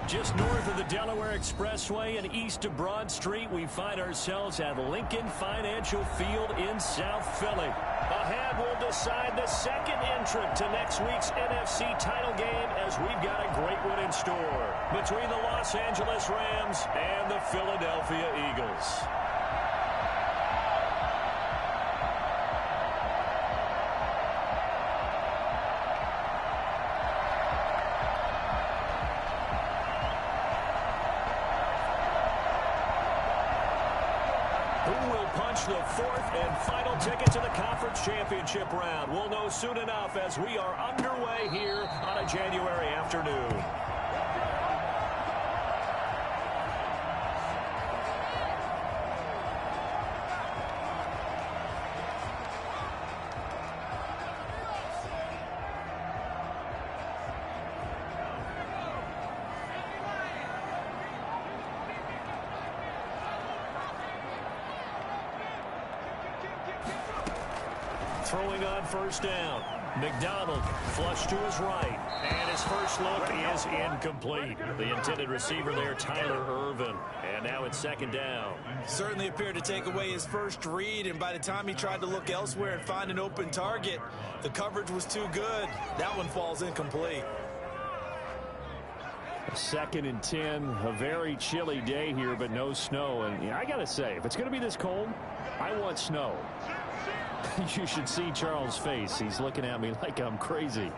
Just north of the Delaware Expressway and east of Broad Street, we find ourselves at Lincoln Financial Field in South Philly. Ahead, we'll decide the second entrant to next week's NFC title game, as we've got a great one in store between the Los Angeles Rams and the Philadelphia Eagles. The fourth and final ticket to the conference championship round. We'll know soon enough as we are underway here on a January afternoon. Throwing on first down. McDonald flush to his right. And his first look is incomplete. The intended receiver there, Tyler Irvin. And now it's second down. Certainly appeared to take away his first read, and by the time he tried to look elsewhere and find an open target, the coverage was too good. That one falls incomplete. Second and 10, a very chilly day here, but no snow. And I got to say, if it's going to be this cold, I want snow. You should see Charles' face. He's looking at me like I'm crazy.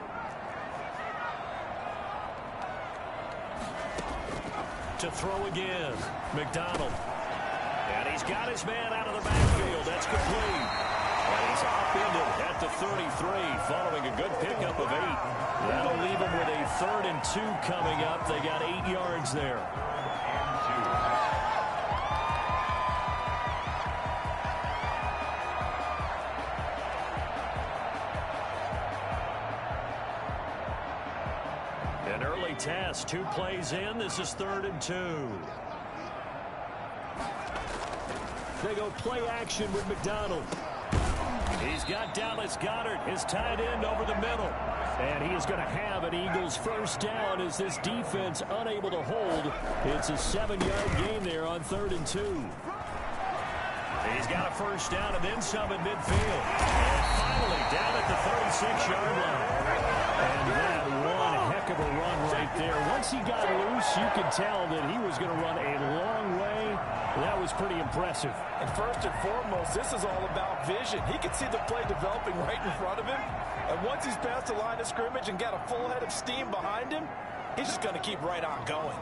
To throw again, McDonald. And he's got his man out of the backfield. That's complete. And he's upended at the 33, following a good pickup of 8. That'll leave him with a 3rd and 2 coming up. They got 8 yards there. An early test, 2 plays in. This is 3rd and 2. They go play action with McDonald. He's got Dallas Goedert, his tight end, over the middle. And he is going to have an Eagles first down as this defense unable to hold. It's a 7-yard gain there on 3rd and 2. He's got a first down and then some in midfield. And finally down at the 36-yard line. And that one heck of a run right there. Once he got loose, you could tell that he was going to run a long way. That was pretty impressive. And first and foremost, this is all about vision. He could see the play developing right in front of him. And once he's past the line of scrimmage and got a full head of steam behind him, he's just going to keep right on going.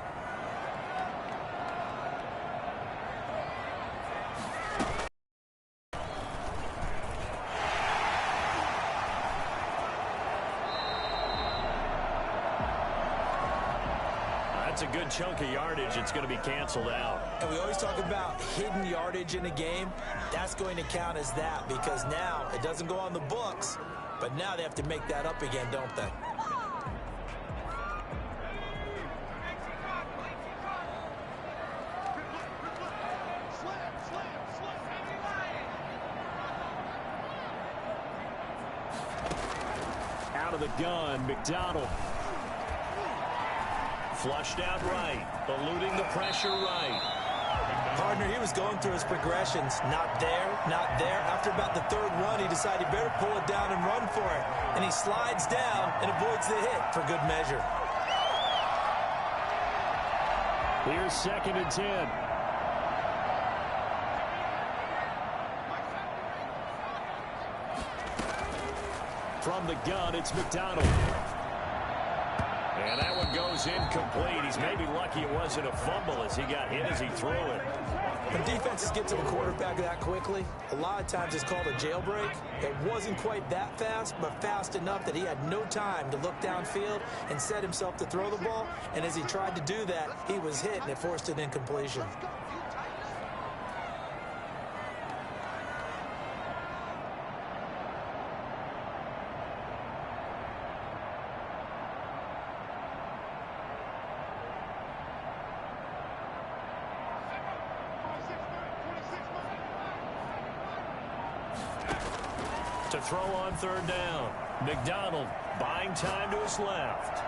That's a good chunk of yardage. It's going to be canceled out. And we always talk about hidden yardage in a game. That's going to count as that, because now it doesn't go on the books, but now they have to make that up again, don't they? Out of the gun, McDonald. Flushed out right, eluding the pressure right. Partner, he was going through his progressions. Not there, not there. After about the 3rd one, he decided he better pull it down and run for it. And he slides down and avoids the hit for good measure. Here's 2nd and 10. From the gun, it's McDonald. And that one goes incomplete. He's maybe lucky it wasn't a fumble as he got hit as he threw it. When defenses get to the quarterback that quickly, a lot of times it's called a jailbreak. It wasn't quite that fast, but fast enough that he had no time to look downfield and set himself to throw the ball. And as he tried to do that, he was hit, and it forced an incompletion. to throw on third down. McDonald buying time to his left.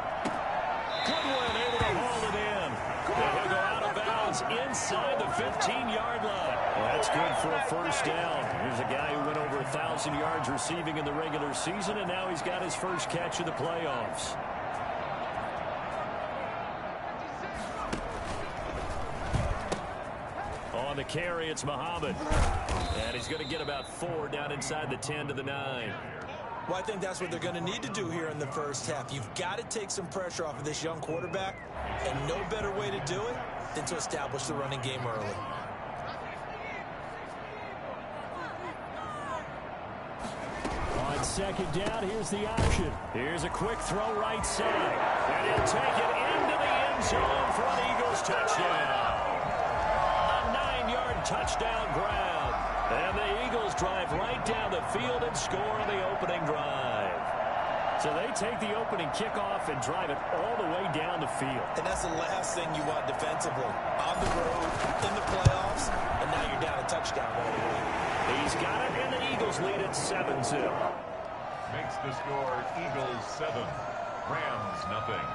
Goodwin able to haul it in. And he'll go out of bounds inside the 15-yard line. Well, that's good for a first down. Here's a guy who went over 1,000 yards receiving in the regular season, and now he's got his first catch of the playoffs. On the carry, it's Muhammad. And he's going to get about 4 down inside the 10 to the 9. Well, I think that's what they're going to need to do here in the first half. You've got to take some pressure off of this young quarterback, and no better way to do it than to establish the running game early. On second down, here's the option. Here's a quick throw right side. And he'll take it into the end zone for an Eagles touchdown. A 9-yard touchdown grab. And the Eagles drive right down the field and score on the opening drive. So they take the opening kickoff and drive it all the way down the field. And that's the last thing you want defensively. On the road, in the playoffs, and now you're down a touchdown right away. He's got it, and the Eagles lead at 7-2. Makes the score Eagles 7, Rams nothing.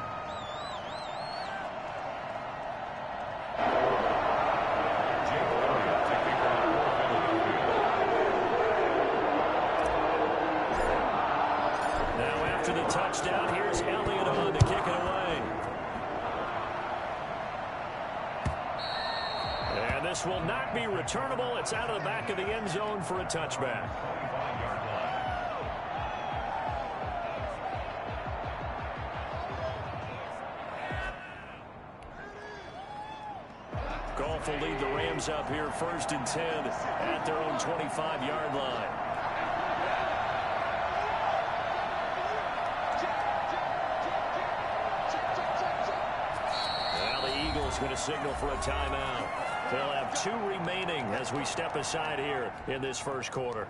After the touchdown, here's Elliott on to kick it away. And this will not be returnable. It's out of the back of the end zone for a touchback. Goff will lead the Rams up here 1st and 10 at their own 25-yard line. Going to signal for a timeout. They'll have 2 remaining as we step aside here in this first quarter.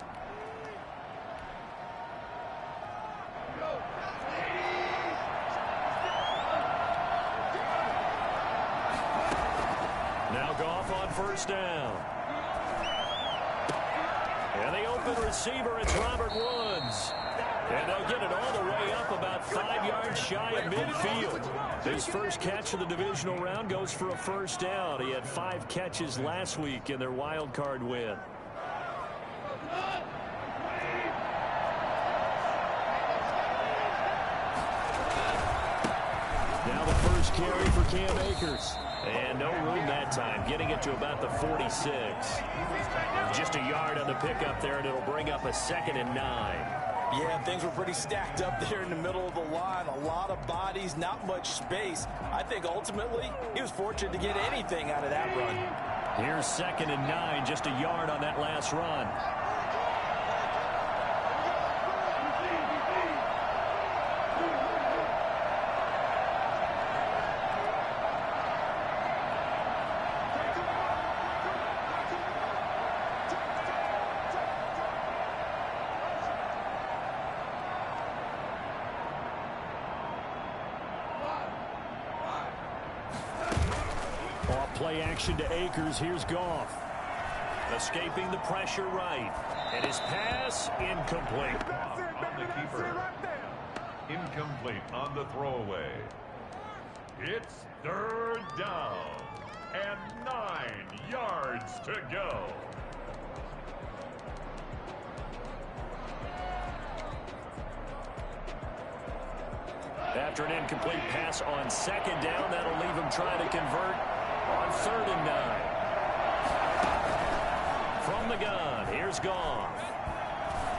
Now Goff on first down. And the open receiver, it's Robert Woods. And they'll get it all the way up about 5 yards shy of midfield. His first catch of the divisional round goes for a first down. He had 5 catches last week in their wild card win. Now the first carry for Cam Akers. And no room that time, getting it to about the 46. Just a yard on the pickup there, and it'll bring up a 2nd and 9. Yeah, things were pretty stacked up there in the middle of the line. A lot of bodies, not much space. I think ultimately he was fortunate to get anything out of that run. Here's 2nd and 9, just a yard on that last run. Play action to Akers. Here's Goff. Escaping the pressure right. And his pass incomplete. On the keeper. Incomplete on the throwaway. It's 3rd down. And 9 yards to go. After an incomplete pass on 2nd down, that'll leave him trying to convert on 3rd and 9. From the gun, here's Goff.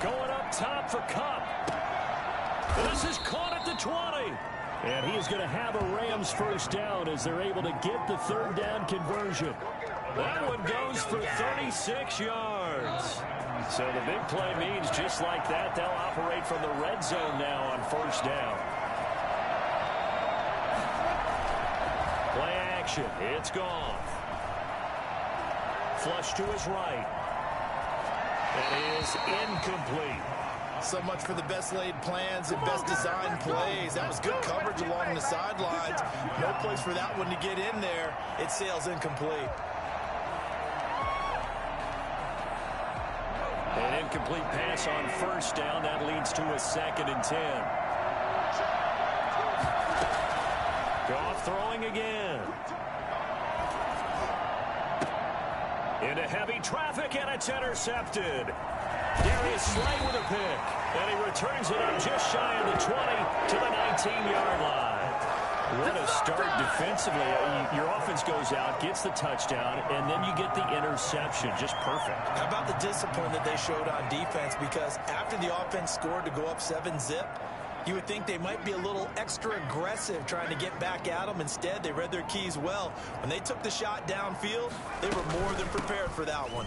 Going up top for Kupp. This is caught at the 20. And he is going to have a Rams first down as they're able to get the 3rd down conversion. That one goes for 36 yards. So the big play means just like that, they'll operate from the red zone now on 1st down. Play action. It's Goff. Flush to his right. That is incomplete. So much for the best laid plans and best designed plays. That was good coverage along the sidelines. No place for that one to get in there. It sails incomplete. An incomplete pass on first down. That leads to a 2nd and 10. Goff throwing again. Into heavy traffic, and it's intercepted. Darius Slay with a pick. And he returns it up just shy of the 20 to the 19-yard line. What a start defensively. Your offense goes out, gets the touchdown, and then you get the interception. Just perfect. How about the discipline that they showed on defense? Because after the offense scored to go up 7-zip, you would think they might be a little extra aggressive trying to get back at them. Instead, they read their keys well. When they took the shot downfield, they were more than prepared for that one.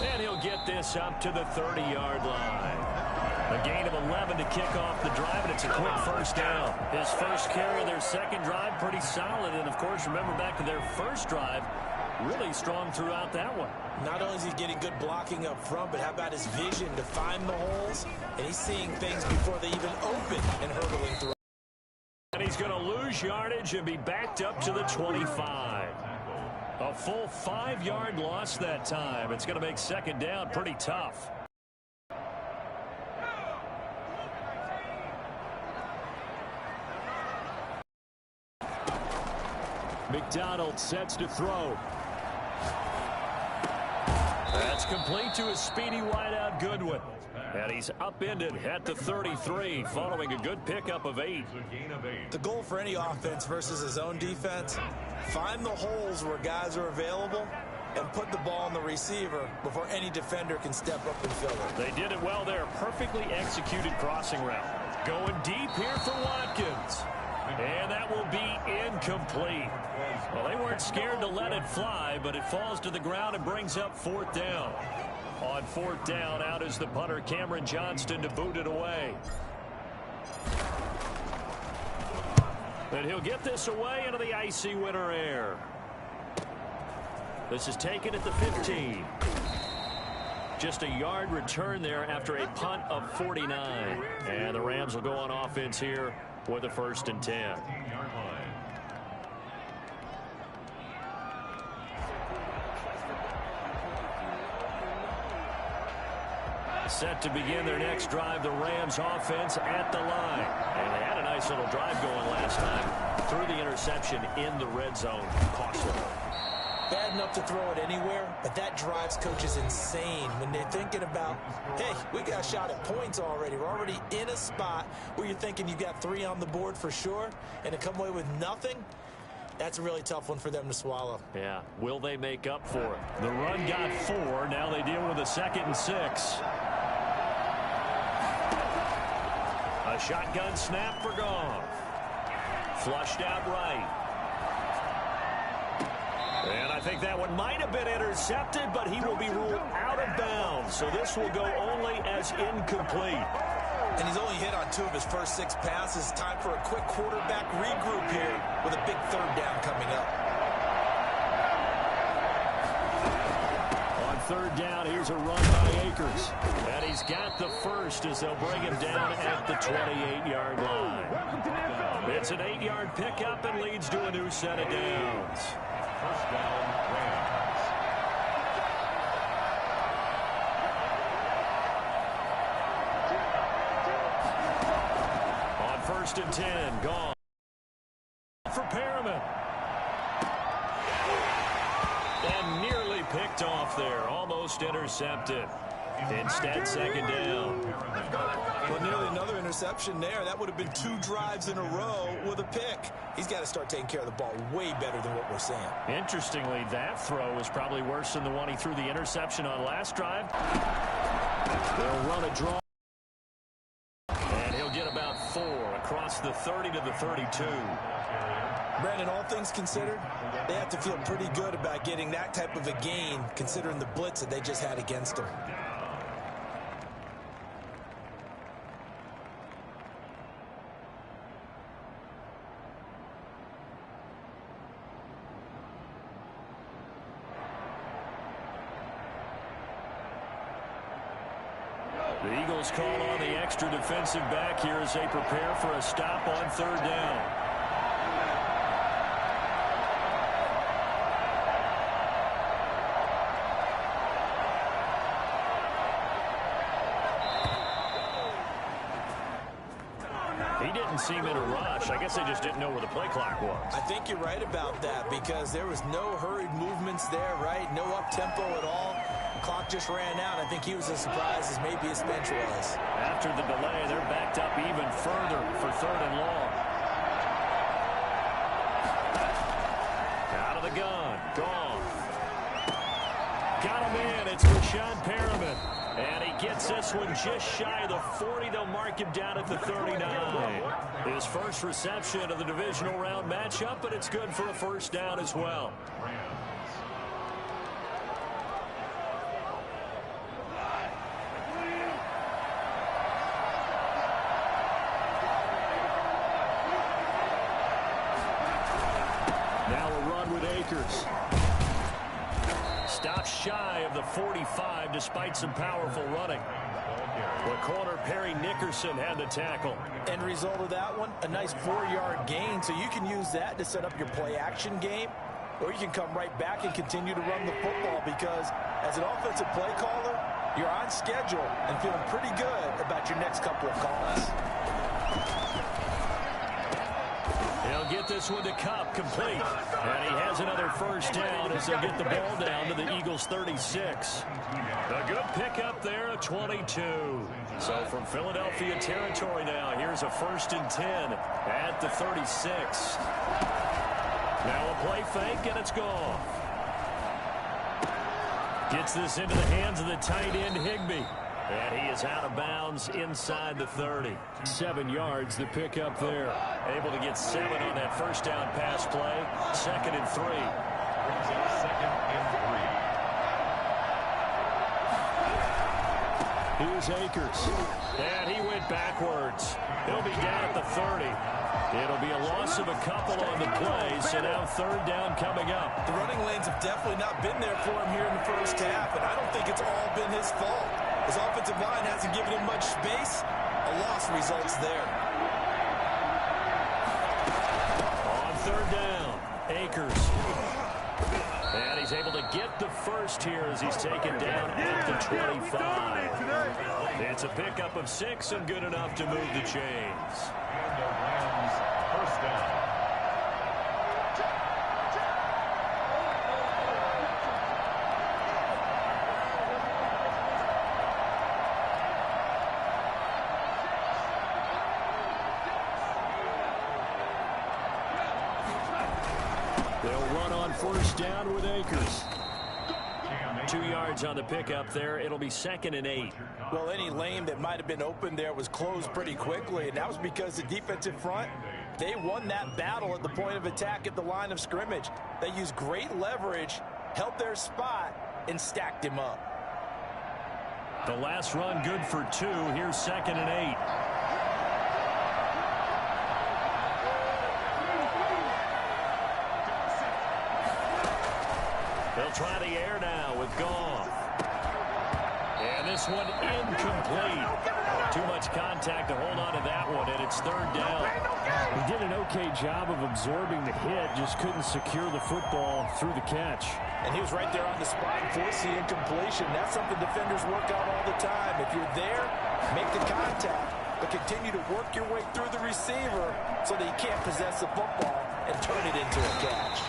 And he'll get this up to the 30-yard line. A gain of 11 to kick off the drive, and it's a quick first down. His first carry of their second drive, pretty solid. And, of course, remember back to their first drive, really strong throughout that one. Not only is he getting good blocking up front, but how about his vision to find the holes? And he's seeing things before they even open and hurdling through. And he's going to lose yardage and be backed up to the 25. A full 5-yard loss that time. It's going to make second down pretty tough. McDonald sets to throw. That's complete to a speedy wideout Goodwin. And he's upended at the 33 following a good pickup of 8. The goal for any offense versus his own defense, find the holes where guys are available and put the ball on the receiver before any defender can step up and fill it. They did it well there. Perfectly executed crossing route. Going deep here for Watkins. And that will be incomplete. Well, they weren't scared to let it fly, but it falls to the ground and brings up 4th down. On 4th down, out is the punter, Cameron Johnston, to boot it away. And he'll get this away into the icy winter air. This is taken at the 15. Just a yard return there after a punt of 49. And the Rams will go on offense here with a 1st and 10. Set to begin their next drive, the Rams offense at the line. And they had a nice little drive going last time. Threw the interception in the red zone. Costly. Bad enough to throw it anywhere, but that drives coaches insane when they're thinking about, hey, we got a shot at points already. We're already in a spot where you're thinking you got 3 on the board for sure, and to come away with nothing, that's a really tough one for them to swallow. Yeah, will they make up for it? The run got 4. Now they deal with a 2nd and 6. A shotgun snap for Goff. Flushed out right. And I think that one might have been intercepted, but he will be ruled out of bounds. So this will go only as incomplete. And he's only hit on 2 of his first 6 passes. Time for a quick quarterback regroup here with a big 3rd down coming up. On 3rd down, here's a run by Akers. And he's got the first as they'll bring him down at the 28-yard line. It's an 8-yard pickup and leads to a new set of downs. First down, Rams. On 1st and 10, gone. For Perriman. And nearly picked off there. Almost intercepted. Instead, 2nd down. Well, nearly another interception there. That would have been 2 drives in a row with a pick. He's got to start taking care of the ball way better than what we're seeing. Interestingly, that throw is probably worse than the one he threw the interception on last drive. They'll run a draw. And he'll get about 4 across the 30 to the 32. Brandon, all things considered, they have to feel pretty good about getting that type of a gain considering the blitz that they just had against them. The Eagles call on the extra defensive back here as they prepare for a stop on 3rd down. He didn't seem in a rush. I guess they just didn't know where the play clock was. I think you're right about that because there was no hurried movements there, right? No up-tempo at all. Clock just ran out. I think he was as surprised as maybe his bench was. After the delay, they're backed up even further for 3rd and long. Out of the gun. Gone. Got him in. It's Rashawn Perriman. And he gets this one just shy of the 40. They'll mark him down at the 39. His first reception of the divisional round matchup, but it's good for a first down as well. Now a run with Akers. Stopped shy of the 45 despite some powerful running. The corner, Perry Nickerson, had the tackle. End result of that one, a nice 4-yard gain. So you can use that to set up your play-action game, or you can come right back and continue to run the football because as an offensive play caller, you're on schedule and feeling pretty good about your next couple of calls. He'll get this one to Cup, complete. And he has another first down as they'll get the ball down to the Eagles' 36. A good pickup there, a 22. So from Philadelphia territory now, here's a 1st and 10 at the 36. Now a play fake, and it's gone. Gets this into the hands of the tight end, Higbee. And he is out of bounds inside the 30. 7 yards, the pickup there. Able to get 7 on that first down pass play. 2nd and 3. Brings up 2nd and 3. Here's Akers. And he went backwards. He'll be down at the 30. It'll be a loss of a couple on the play, so now 3rd down coming up. The running lanes have definitely not been there for him here in the first half, and I don't think it's all been his fault. His offensive line hasn't given him much space. A loss results there. On 3rd down, Akers. And he's able to get the first here as he's taken down at the 25. It's a pickup of 6 and good enough to move the chains. And the Rams first down. They'll run on 1st down with Akers. 2 yards on the pickup there. It'll be 2nd and 8. Well, any lane that might have been open there was closed pretty quickly, and that was because the defensive front, they won that battle at the point of attack at the line of scrimmage. They used great leverage, held their spot, and stacked him up. The last run good for 2. Here's 2nd and 8. They'll try the air now with Goff. And this one incomplete. Too much contact to hold on to that one, and it's 3rd down. He did an okay job of absorbing the hit, just couldn't secure the football through the catch. And he was right there on the spot and forced the incompletion. That's something defenders work on all the time. If you're there, make the contact, but continue to work your way through the receiver so that he can't possess the football and turn it into a catch.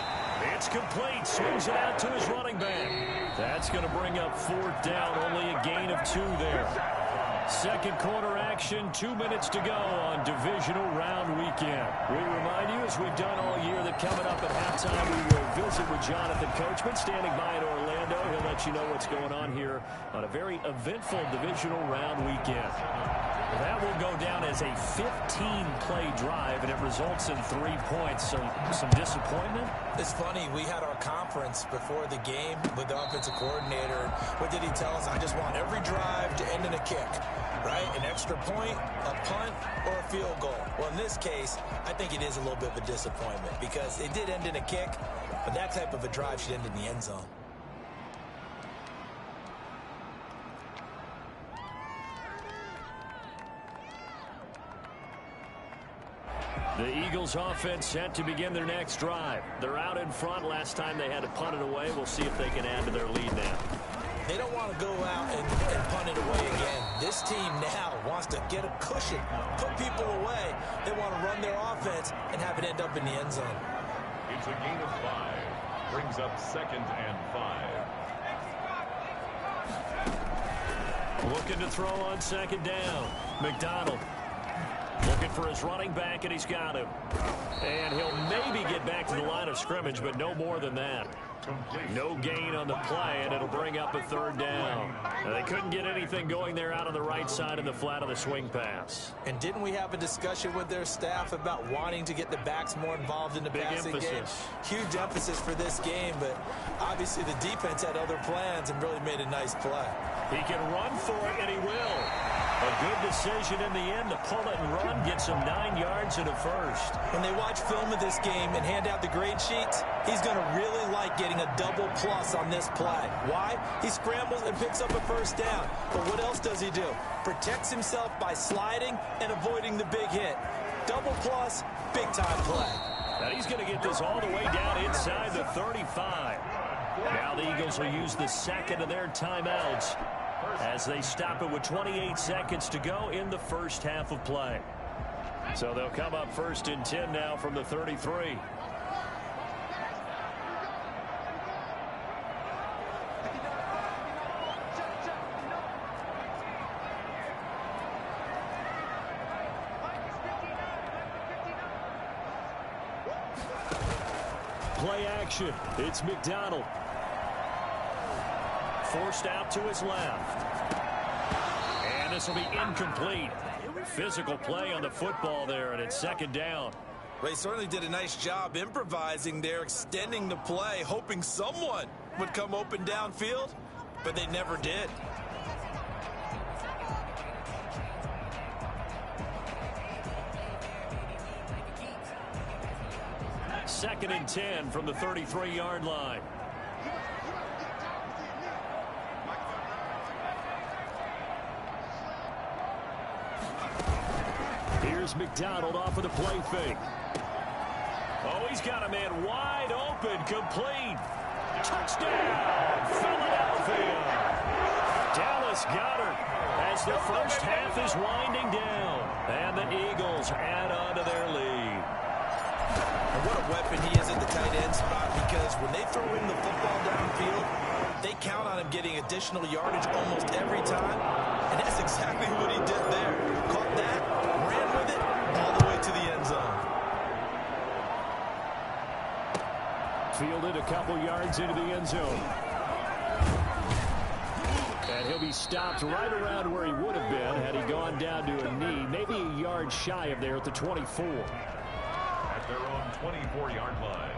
It's complete. Swings it out to his running back. That's going to bring up 4th down. Only a gain of 2 there. Second quarter action. 2 minutes to go on divisional round weekend. We remind you, as we've done all year, that coming up at halftime, we will visit with Jonathan Coachman standing by in Orlando. He'll let you know what's going on here on a very eventful divisional round weekend. That will go down as a 15-play drive, and it results in 3 points. So some disappointment. It's funny, we had our conference before the game with the offensive coordinator. What did he tell us? I just want every drive to end in a kick, right? An extra point, a punt, or a field goal. Well, in this case, I think it is a little bit of a disappointment because it did end in a kick, but that type of a drive should end in the end zone. The Eagles offense set to begin their next drive. They're out in front. Last time they had to punt it away. We'll see if they can add to their lead now. They don't want to go out and punt it away again. This team now wants to get a cushion, put people away. They want to run their offense and have it end up in the end zone. It's a gain of 5. Brings up 2nd and 5. Looking to throw on 2nd down. McDonald looking for his running back, and he's got him. And he'll maybe get back to the line of scrimmage, but no more than that. No gain on the play, and it'll bring up a 3rd down. Now, they couldn't get anything going there out on the right side of the flat of the swing pass. And didn't we have a discussion with their staff about wanting to get the backs more involved in the passing game? Huge emphasis for this game, but obviously the defense had other plans and really made a nice play. He can run for it, and he will. A good decision in the end to pull it and run, gets him 9 yards and a first. When they watch film of this game and hand out the grade sheets, he's going to really like getting a double plus on this play. Why? He scrambles and picks up a first down. But what else does he do? Protects himself by sliding and avoiding the big hit. Double plus, big time play. Now he's going to get this all the way down inside the 35. Now the Eagles will use the 2nd of their timeouts as they stop it with 28 seconds to go in the first half of play. So they'll come up 1st and 10 now from the 33. Play action. It's McDonald. Forced out to his left. And this will be incomplete. Physical play on the football there, and it's 2nd down. Well, he certainly did a nice job improvising there, extending the play, hoping someone would come open downfield, but they never did. Second and 10 from the 33-yard line. Here's McDonald off of the play fake. Oh, he's got a man wide open, complete. Touchdown, Philadelphia. Dallas Goedert as the first half is winding down. And the Eagles add on to their lead. And what a weapon he is at the tight end spot, because when they throw him the football downfield, they count on him getting additional yardage almost every time. And that's exactly what he did there. Caught that, ran with it, all the way to the end zone. Fielded a couple yards into the end zone. And he'll be stopped right around where he would have been had he gone down to a knee, maybe a yard shy of there at the 24. At their own 24-yard line.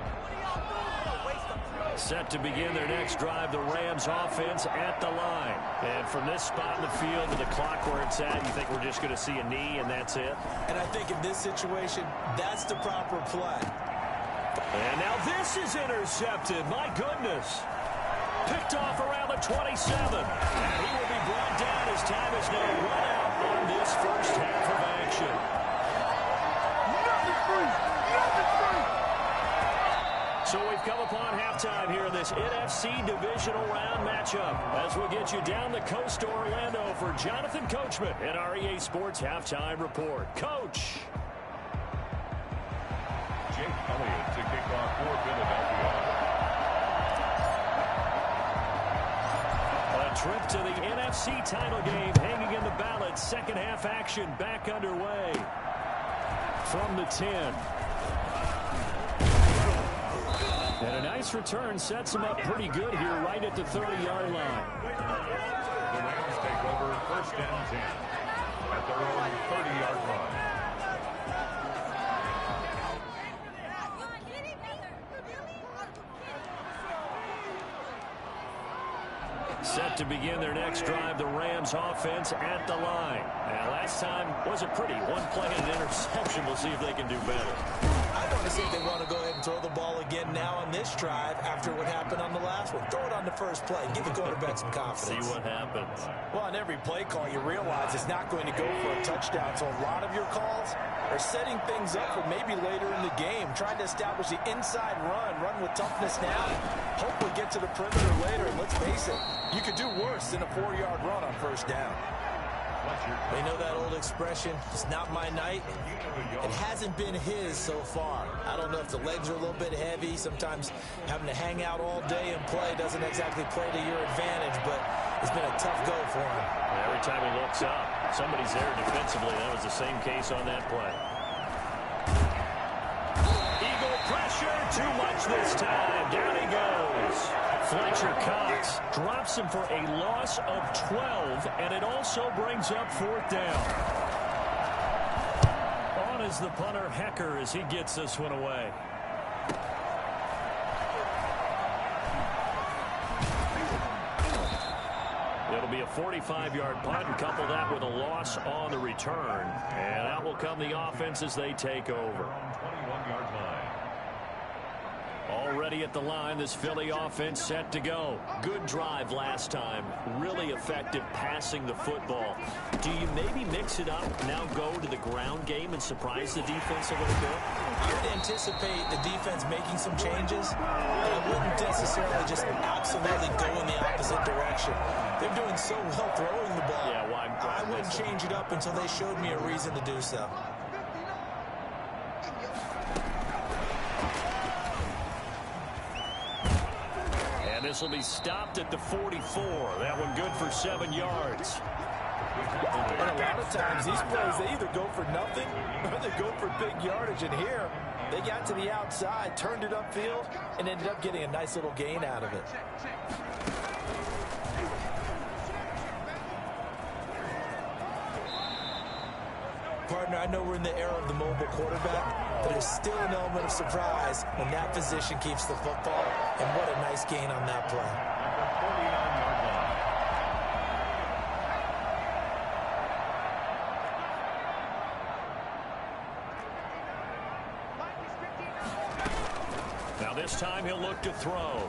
Set to begin their next drive, the Rams offense at the line. And from this spot in the field to the clock where it's at, you think we're just going to see a knee and that's it? And I think in this situation, that's the proper play. And now this is intercepted. My goodness. Picked off around the 27. And he will be brought down as time is now run out on this first half of action. So we've come upon halftime here in this NFC Divisional Round matchup as we'll get you down the coast to Orlando for Jonathan Coachman in our EA Sports Halftime Report. Coach. Jake Elliott to kick off for Philadelphia. A trip to the NFC title game hanging in the balance. Second half action back underway from the 10. And a nice return sets him up pretty good here right at the 30-yard line. The Rams take over 1st and 10 at their own 30-yard line. Set to begin their next drive, the Rams offense at the line. And last time wasn't pretty. One play and an interception. We'll see if they can do better. I want to see if they want to go ahead and throw the ball again now on this drive after what happened on the last one. Throw it on the first play. Give the quarterback some confidence. See what happens. Well, on every play call, you realize it's not going to go for a touchdown. So a lot of your calls are setting things up for maybe later in the game, trying to establish the inside run with toughness now. Hope we get to the perimeter later. And let's face it, you could do worse than a 4-yard run on first down. They know that old expression, it's not my night. It hasn't been his so far. I don't know if the legs are a little bit heavy. Sometimes having to hang out all day and play doesn't exactly play to your advantage, but it's been a tough go for him. Every time he looks up, somebody's there defensively. That was the same case on that play. Eagle pressure, too much this time. Down he goes. Fletcher Cox drops him for a loss of 12, and it also brings up 4th down. On is the punter, Hecker, as he gets this one away. It'll be a 45-yard punt, and couple that with a loss on the return. And out will come the offense as they take over. 21-yard line. Already at the line, this Philly offense set to go. Good drive last time. Really effective passing the football. Do you maybe mix it up, now go to the ground game and surprise the defense a little bit? You'd anticipate the defense making some changes, but I wouldn't necessarily just absolutely go in the opposite direction. They're doing so well throwing the ball. Yeah, why? I wouldn't change it up until they showed me a reason to do so. And this will be stopped at the 44. That one good for 7 yards. And a lot of times, these plays, they either go for nothing or they go for big yardage. And here, they got to the outside, turned it upfield, and ended up getting a nice little gain out of it. Partner, I know we're in the era of the mobile quarterback, but there's still an element of surprise when that position keeps the football, and what a nice gain on that play. Now this time he'll look to throw.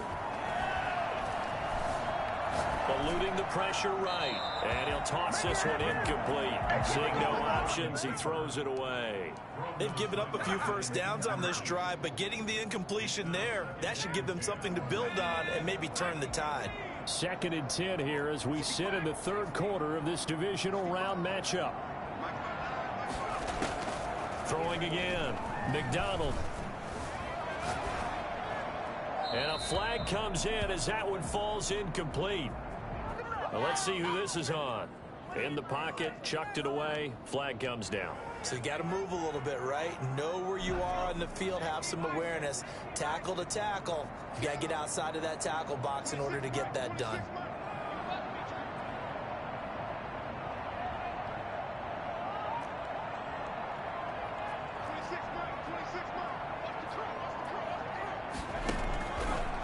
Eluding the pressure right. And he'll toss this one incomplete. Seeing no options, he throws it away. They've given up a few first downs on this drive, but getting the incompletion there, that should give them something to build on and maybe turn the tide. 2nd and 10 here as we sit in the 3rd quarter of this divisional round matchup. Throwing again. McDonald. And a flag comes in as that one falls incomplete. Now let's see who this is on. In the pocket, chucked it away, flag comes down. So you got to move a little bit, right? Know where you are on the field, have some awareness. Tackle to tackle. You got to get outside of that tackle box in order to get that done.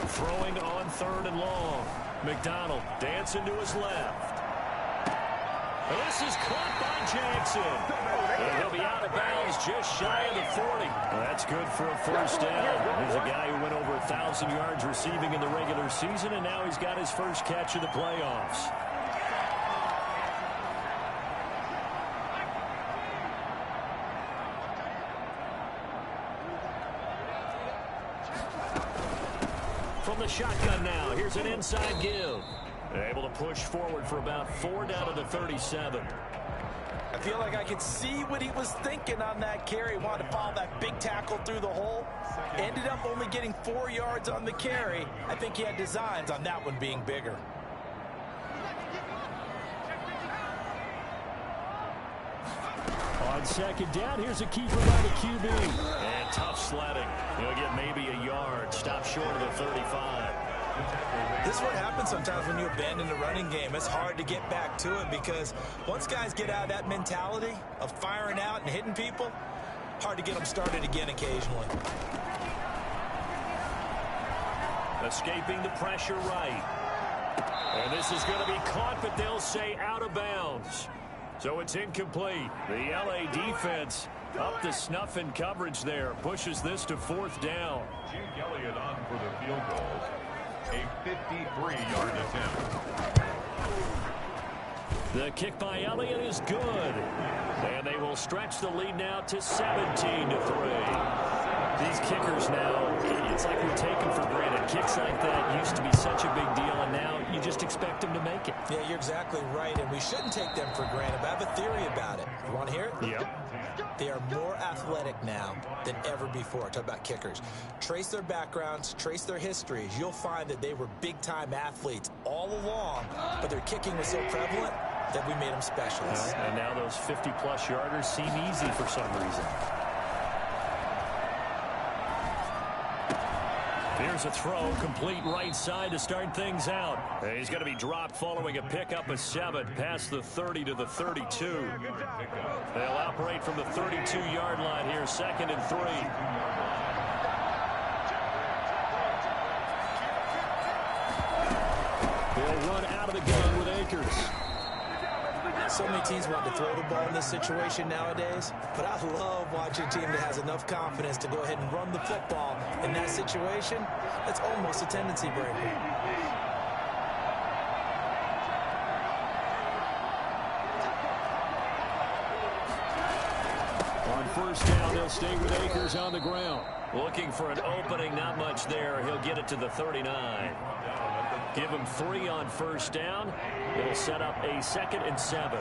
Throwing on 3rd and long. McDonald dancing to his left. And this is caught by Jackson. And he'll be out of bounds just shy of the 40. That's good for a first down. He's a guy who went over 1,000 yards receiving in the regular season, and now he's got his first catch of the playoffs. From the shotgun now, here's an inside give. Able to push forward for about 4 down to the 37. I feel like I could see what he was thinking on that carry. Wanted to follow that big tackle through the hole. Ended up only getting 4 yards on the carry. I think he had designs on that one being bigger. On 2nd down, here's a keeper by the QB. And tough sledding. He'll get maybe a yard. Stop short of the 35. This is what happens sometimes when you abandon the running game. It's hard to get back to it because once guys get out of that mentality of firing out and hitting people, hard to get them started again occasionally. Escaping the pressure right. And this is going to be caught, but they'll say out of bounds. So it's incomplete. The LA defense up to snuff in coverage there. Pushes this to 4th down. Jake Elliott on for the field goal. A 53-yard attempt. The kick by Elliott is good. And they will stretch the lead now to 17-3. These kickers now, it's like we take them for granted. Kicks like that used to be such a big deal, and now you just expect them to make it. Yeah, you're exactly right, and we shouldn't take them for granted. But I have a theory about it. You want to hear it? Yep. They are more athletic now than ever before. Talk about kickers. Trace their backgrounds, trace their histories. You'll find that they were big-time athletes all along, but their kicking was so prevalent that we made them specialists. And now those 50-plus yarders seem easy for some reason. Here's a throw, complete right side to start things out. He's going to be dropped following a pickup of 7 past the 30 to the 32. They'll operate from the 32-yard line here, 2nd and 3. They'll run out of the gun with Akers. So many teams want to throw the ball in this situation nowadays, but I love watching a team that has enough confidence to go ahead and run the football in that situation. That's almost a tendency breaker. On 1st down, they'll stay with Akers on the ground. Looking for an opening, not much there. He'll get it to the 39. Give him 3 on 1st down. It'll set up a 2nd and 7.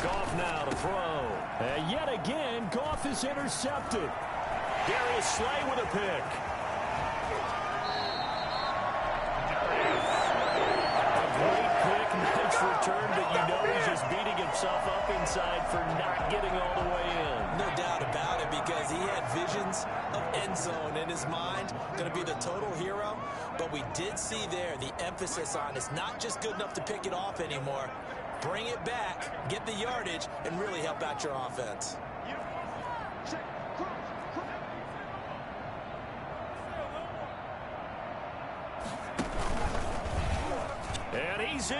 Goff now to throw. And yet again, Goff is intercepted. Darius Slay with a pick. Return, but you know he's just beating himself up inside for not getting all the way in. No doubt about it, because he had visions of end zone in his mind, going to be the total hero. But we did see there the emphasis on it's not just good enough to pick it off anymore. Bring it back, get the yardage, and really help out your offense. And he's in.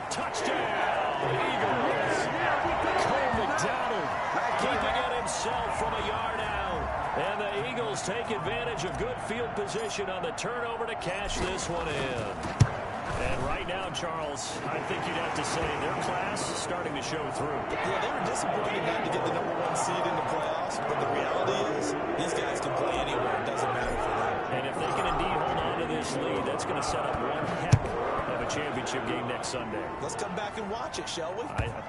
Touchdown, Eagles. Cole McDonald keeping it himself from a yard out. And the Eagles take advantage of good field position on the turnover to cash this one in. And right now, Charles, I think you'd have to say their class is starting to show through. Yeah, they were disappointed not to get the #1 seed in the playoffs, but the reality is these guys can play anywhere. It doesn't matter for them. And if they can indeed hold on to this lead, that's going to set up one heck of a championship game next Sunday. Let's come back and watch it, shall we?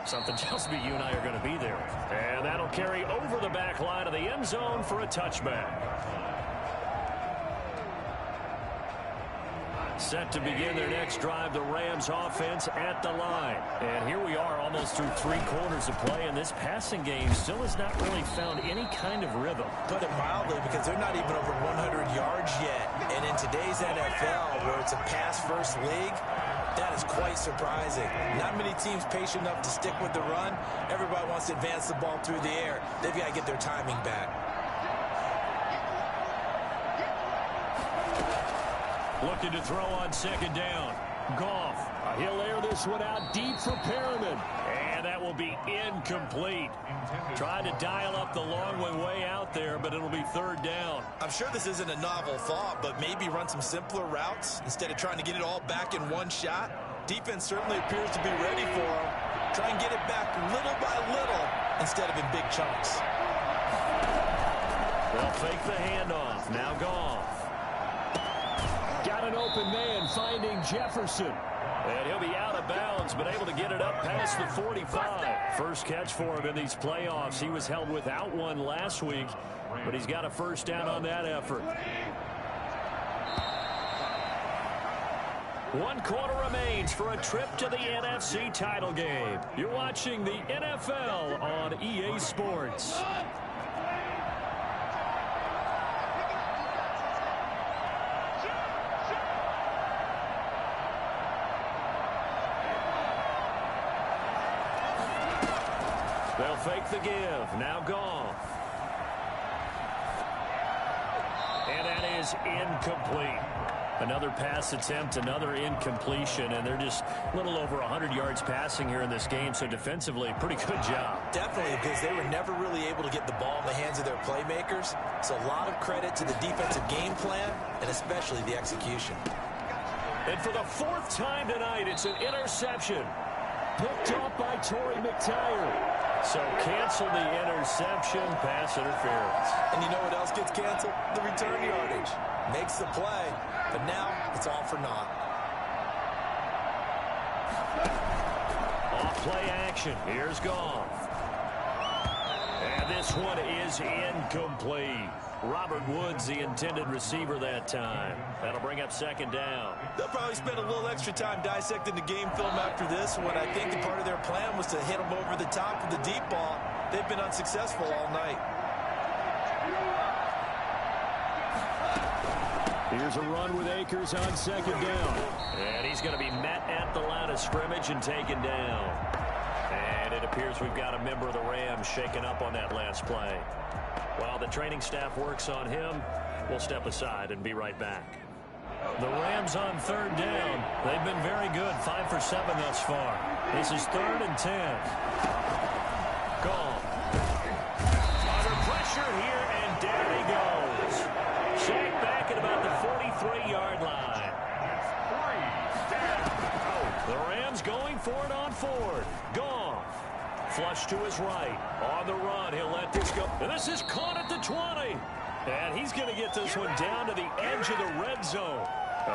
Something tells me you and I are going to be there. And that'll carry over the back line of the end zone for a touchback. Set to begin their next drive, the Rams offense at the line. And here we are almost through 3 quarters of play, and this passing game still has not really found any kind of rhythm. Put it mildly, because they're not even over 100 yards yet. And in today's NFL, where it's a pass-first league, that is quite surprising. Not many teams patient enough to stick with the run. Everybody wants to advance the ball through the air. They've got to get their timing back. Looking to throw on 2nd down. Goff. He'll air this one out deep for Perriman. And that will be incomplete. Tried to dial up the long way out there, but it'll be 3rd down. I'm sure this isn't a novel thought, but maybe run some simpler routes instead of trying to get it all back in one shot. Defense certainly appears to be ready for him. Try and get it back little by little instead of in big chunks. They'll fake the handoff. Now Goff. Got an open man finding Jefferson. And he'll be out of bounds, but able to get it up past the 45. First catch for him in these playoffs. He was held without one last week, but he's got a 1st down on that effort. 1 quarter remains for a trip to the NFC title game. You're watching the NFL on EA Sports. They'll fake the give. Now Goff. is incomplete. Another pass attempt, another incompletion, and they're just a little over 100 yards passing here in this game, so defensively, pretty good job. Definitely, because they were never really able to get the ball in the hands of their playmakers, so a lot of credit to the defensive game plan, and especially the execution. And for the fourth time tonight, it's an interception. Picked off by Torrey McTyer. So cancel the interception, pass interference. And you know what else gets canceled? The return yardage. Makes the play, but now it's all for naught. Off play action. Here's Goff. And this one is incomplete. Robert Woods, the intended receiver that time. That'll bring up second down. They'll probably spend a little extra time dissecting the game film after this one. I think part of their plan was to hit them over the top with the deep ball. They've been unsuccessful all night. Here's a run with Akers on second down. And he's going to be met at the line of scrimmage and taken down. And it appears we've got a member of the Rams shaken up on that last play. While the training staff works on him, we'll step aside and be right back. The Rams on third down. They've been very good, 5 for 7 thus far. This is 3rd and 10. Gone. Under pressure here, and down he goes. Sacked back at about the 43-yard line. The Rams going for it on 4th. Gone. Flush to his right. On the run, he'll let this go. And this is caught at the 20. And he's going to get this one down to the edge of the red zone.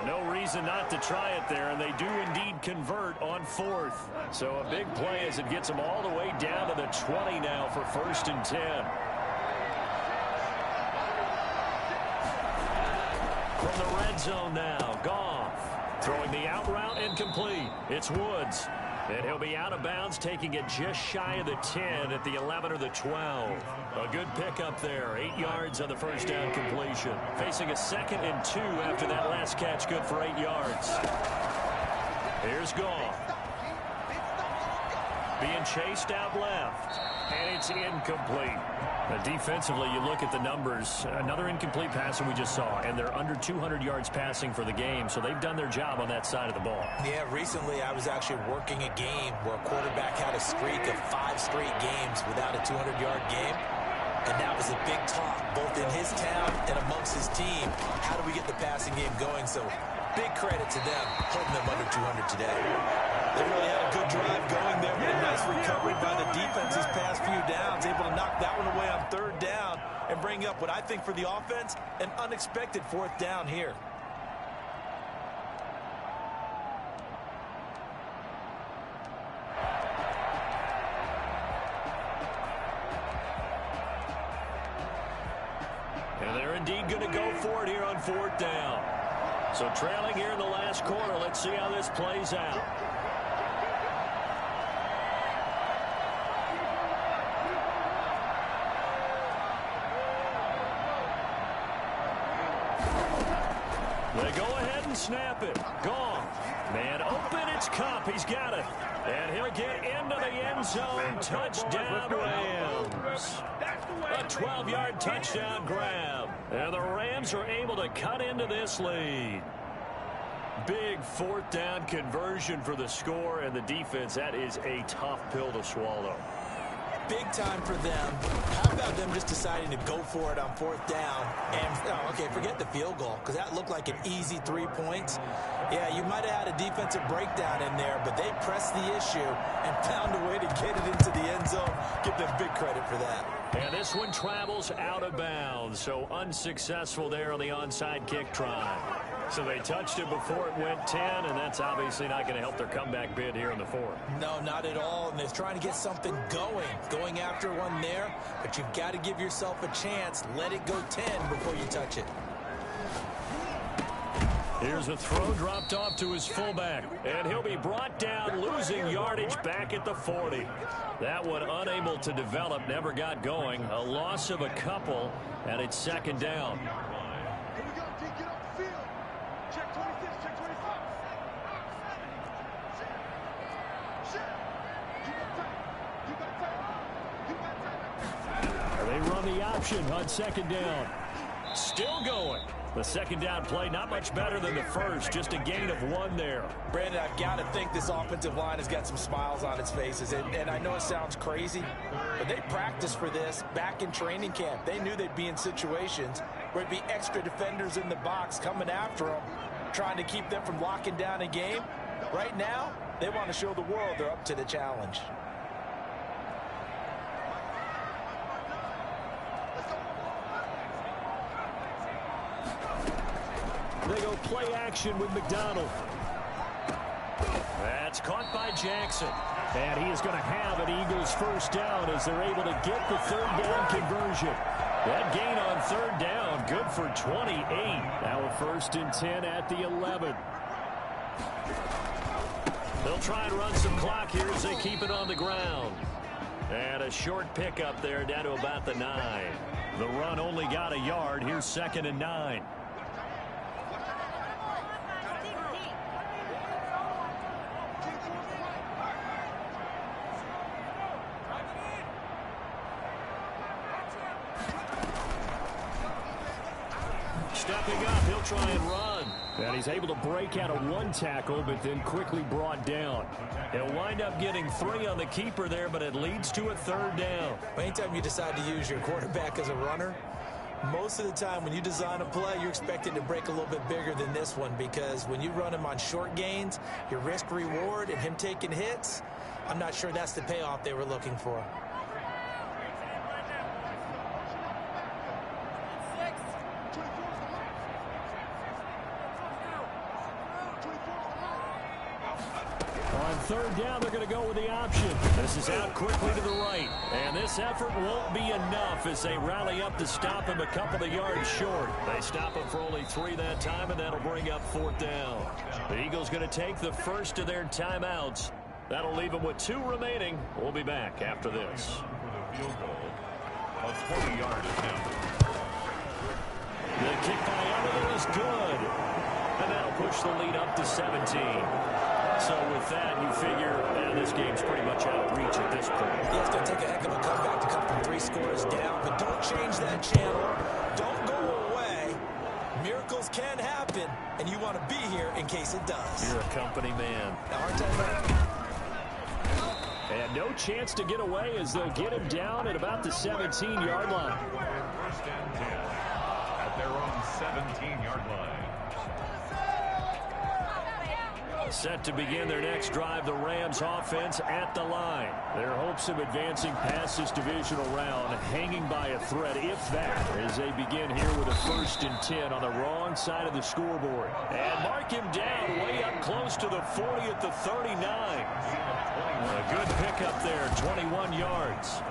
No reason not to try it there, and they do indeed convert on 4th. So a big play as it gets them all the way down to the 20 now for 1st and 10. From the red zone now, Goff. Throwing the out route incomplete. It's Woods. And he'll be out of bounds, taking it just shy of the 10 at the 11 or the 12. A good pickup there. 8 yards on the first down completion. Facing a 2nd and 2 after that last catch, good for 8 yards. Here's Goff. Being chased out left. And it's incomplete. Defensively, you look at the numbers. Another incomplete pass that we just saw, and they're under 200 yards passing for the game, so they've done their job on that side of the ball. Yeah, recently I was actually working a game where a quarterback had a streak of 5 straight games without a 200-yard game, and that was a big talk, both in his town and amongst his team. How do we get the passing game going? So big credit to them, holding them under 200 today. They really had a good drive going there, but a nice recovery by the defense these past few downs, able to knock that one away on 3rd down and bring up what I think for the offense, an unexpected 4th down here. And they're indeed going to go for it here on 4th down. So trailing here in the last quarter, let's see how this plays out. They go ahead and snap it. Gone. Man open, it's Cup. He's got it. And he'll get into the end zone. Touchdown, Rams. A 12-yard touchdown grab. And the Rams are able to cut into this lead. Big 4th down conversion for the score, and the defense, that is a tough pill to swallow. Big time for them. How about them just deciding to go for it on 4th down? And, okay, forget the field goal, because that looked like an easy 3 points. Yeah, you might have had a defensive breakdown in there, but they pressed the issue and found a way to get it into the end zone. Give them big credit for that. And this one travels out of bounds, so unsuccessful there on the onside kick try. So they touched it before it went 10, and that's obviously not going to help their comeback bid here in the 4th. No, not at all, and they're trying to get something going after one there, but you've got to give yourself a chance. Let it go 10 before you touch it. Here's a throw dropped off to his fullback, and he'll be brought down, losing yardage back at the 40. That one unable to develop, never got going. A loss of a couple, and it's 2nd down. They run the option on 2nd down. Still going. The second down play, not much better than the first, just a gain of 1 there. Brandon, I've got to think this offensive line has got some smiles on its faces. And I know it sounds crazy, but they practiced for this back in training camp. They knew they'd be in situations where it'd be extra defenders in the box coming after them, trying to keep them from locking down a game. Right now, they want to show the world they're up to the challenge. They go play action with McDonald. That's caught by Jackson. And he is going to have an Eagles first down as they're able to get the third down conversion. That gain on third down, good for 28. Now a 1st and 10 at the 11. They'll try and run some clock here as they keep it on the ground. And a short pickup there down to about the 9. The run only got a yard. Here's 2nd and 9. Stepping up, he'll try and run. And he's able to break out of 1 tackle, but then quickly brought down. He'll wind up getting 3 on the keeper there, but it leads to a 3rd down. Anytime you decide to use your quarterback as a runner, most of the time when you design a play, you're expected to break a little bit bigger than this one, because when you run him on short gains, your risk-reward and him taking hits, I'm not sure that's the payoff they were looking for. Third down, they're going to go with the option. This is out quickly to the right. And this effort won't be enough as they rally up to stop him a couple of yards short. They stop him for only 3 that time, and that'll bring up 4th down. The Eagles going to take the first of their timeouts. That'll leave them with 2 remaining. We'll be back after this. For the field goal, a 20-yard attempt. The kick by Everett is good. And that'll push the lead up to 17. So with that, you figure this game's pretty much out of reach at this point. You have to take a heck of a comeback to come from 3 scores down, but don't change that channel. Don't go away. Miracles can happen, and you want to be here in case it does. You're a company man. And no chance to get away as they'll get him down at about the 17-yard line. 1st and 10 at their own 17-yard line. Set to begin their next drive, the Rams offense at the line. Their hopes of advancing past this divisional round hanging by a thread, if that, as they begin here with a 1st and 10 on the wrong side of the scoreboard. And mark him down way up close to the 40 at the 39. A good pickup there, 21 yards.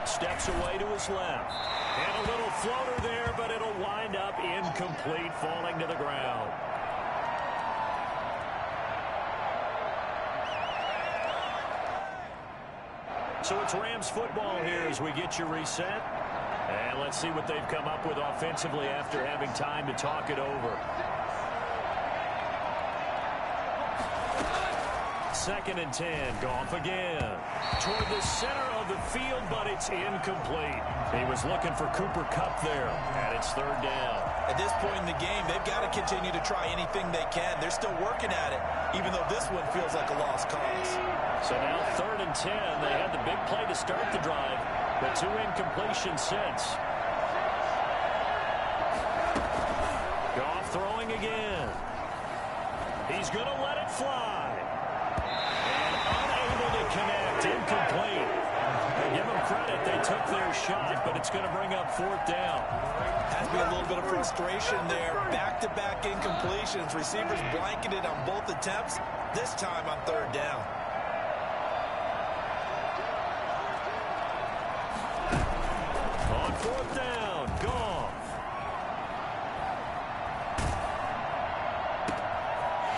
Steps away to his left. And a little floater there, but it'll wind up incomplete, falling to the ground. So it's Rams football here as we get you reset. And let's see what they've come up with offensively after having time to talk it over. 2nd and 10, Goff again. Toward the center of the field, but it's incomplete. He was looking for Cooper Kupp there, and it's 3rd down. At this point in the game, they've got to continue to try anything they can. They're still working at it, even though this one feels like a lost cause. So now 3rd and 10. They had the big play to start the drive, but 2 incompletions since. Goff throwing again. He's going to let it fly. Connect, incomplete. And give them credit, they took their shot, but it's going to bring up 4th down. Has to be a little bit of frustration there. Back-to-back incompletions. Receivers blanketed on both attempts, this time on 3rd down. On 4th down, Goff.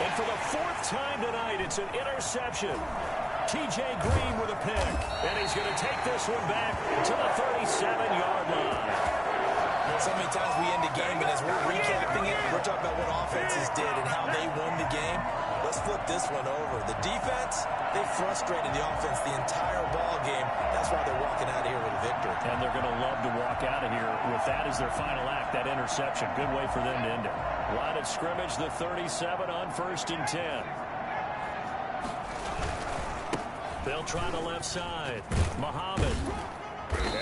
And for the 4th time tonight, it's an interception. TJ Green with a pick, and he's going to take this one back to the 37-yard line. So many times we end a game, and as we're recapping it, we're talking about what offenses did and how they won the game. Let's flip this one over. The defense, they frustrated the offense the entire ball game. That's why they're walking out of here with a victory. And they're going to love to walk out of here with that as their final act, that interception. Good way for them to end it. Line of scrimmage, the 37 on 1st and 10. They'll try the left side. Muhammad.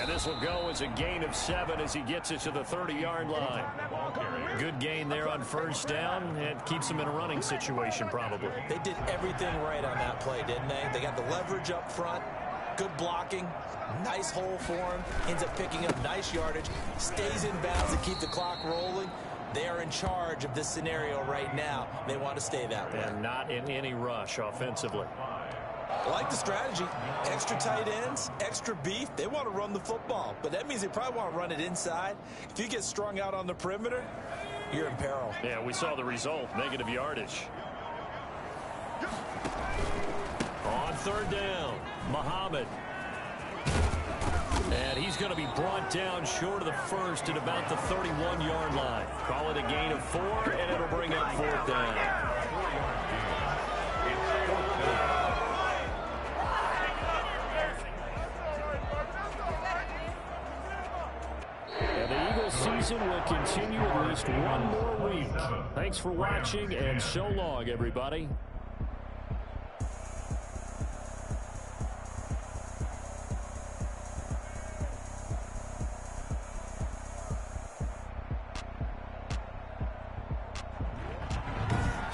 And this will go as a gain of 7 as he gets it to the 30-yard line. Good gain there on 1st down. And keeps him in a running situation probably. They did everything right on that play, didn't they? They got the leverage up front. Good blocking. Nice hole for him. Ends up picking up nice yardage. Stays in bounds to keep the clock rolling. They are in charge of this scenario right now. They want to stay that way. And not in any rush offensively. I like the strategy. Extra tight ends, extra beef. They want to run the football, but that means they probably want to run it inside. If you get strung out on the perimeter, you're in peril. Yeah, we saw the result. Negative yardage. On 3rd down, Muhammad. And he's going to be brought down short of the first at about the 31-yard line. Call it a gain of 4, and it'll bring up 4th down. Season will continue at least one more week. Thanks for watching, and so long, everybody.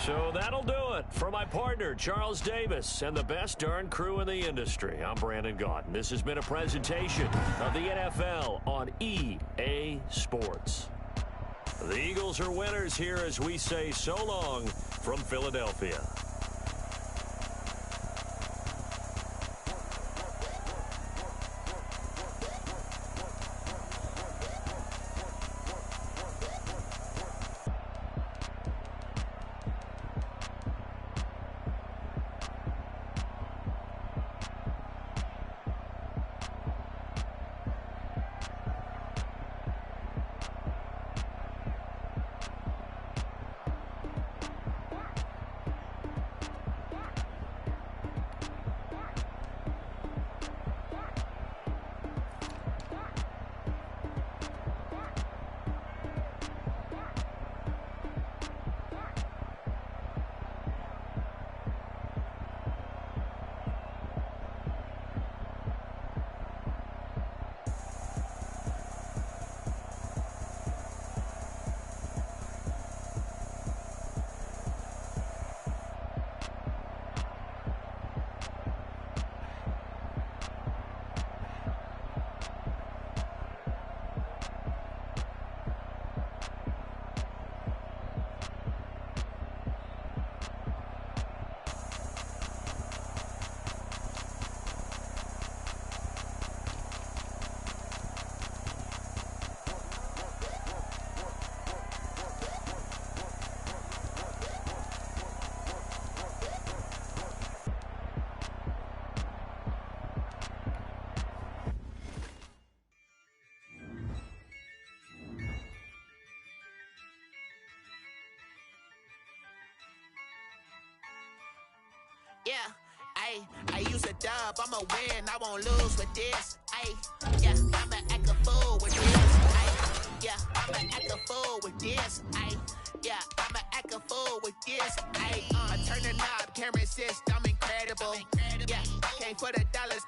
So that'll do it for my partner, Charles Davis, and the best darn crew in the industry. I'm Brandon Gaudin. This has been a presentation of the NFL on EA Sports. The Eagles are winners here as we say so long from Philadelphia. Yeah, I use a dub, I'ma win, I won't lose with this. Yeah, I'ma act a fool with this. Yeah, I'ma act a fool with this. Yeah, I'ma act a fool with this. I turn the knob, can't resist, I'm incredible. Yeah, came for the dollars,